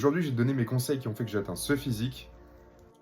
Aujourd'hui, je vais te donner mes conseils qui ont fait que j'ai atteint ce physique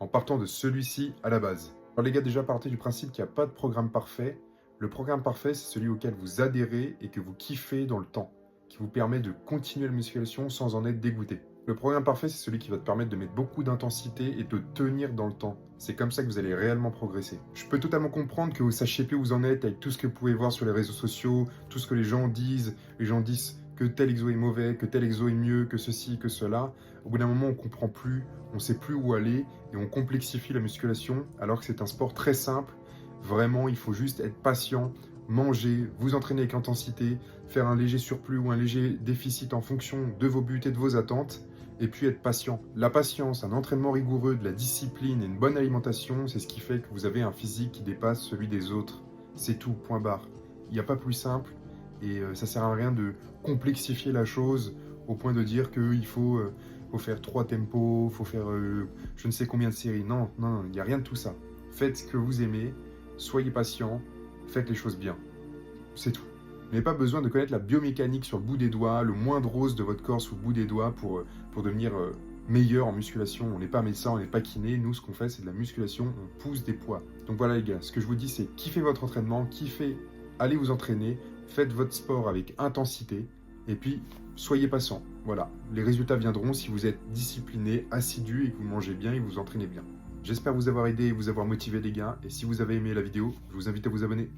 en partant de celui-ci à la base. Alors les gars, déjà partez du principe qu'il n'y a pas de programme parfait. Le programme parfait, c'est celui auquel vous adhérez et que vous kiffez dans le temps, qui vous permet de continuer la musculation sans en être dégoûté. Le programme parfait, c'est celui qui va te permettre de mettre beaucoup d'intensité et de tenir dans le temps. C'est comme ça que vous allez réellement progresser. Je peux totalement comprendre que vous sachiez plus où vous en êtes avec tout ce que vous pouvez voir sur les réseaux sociaux, tout ce que les gens disent. Les gens disent que tel exo est mauvais, que tel exo est mieux, que ceci, que cela. Au bout d'un moment, on comprend plus, on sait plus où aller et on complexifie la musculation alors que c'est un sport très simple. Vraiment, il faut juste être patient, manger, vous entraîner avec intensité, faire un léger surplus ou un léger déficit en fonction de vos buts et de vos attentes, et puis être patient. La patience, un entraînement rigoureux, de la discipline et une bonne alimentation, c'est ce qui fait que vous avez un physique qui dépasse celui des autres. C'est tout, point barre. Il n'y a pas plus simple, et ça sert à rien de complexifier la chose au point de dire qu'il faut faire 3 tempos, faut faire je ne sais combien de séries. Non, non, non, il n'y a rien de tout ça. Faites ce que vous aimez, soyez patient, faites les choses bien. C'est tout. Vous n'avez pas besoin de connaître la biomécanique sur le bout des doigts, le moindre os de votre corps sous le bout des doigts pour devenir meilleur en musculation. On n'est pas médecin, on n'est pas kiné. Nous, ce qu'on fait, c'est de la musculation, on pousse des poids. Donc voilà les gars, ce que je vous dis, c'est kiffez votre entraînement, kiffez, allez vous entraîner, faites votre sport avec intensité, et puis soyez patient. Voilà, les résultats viendront si vous êtes discipliné, assidu et que vous mangez bien et que vous entraînez bien. J'espère vous avoir aidé et vous avoir motivé les gars, et si vous avez aimé la vidéo, je vous invite à vous abonner.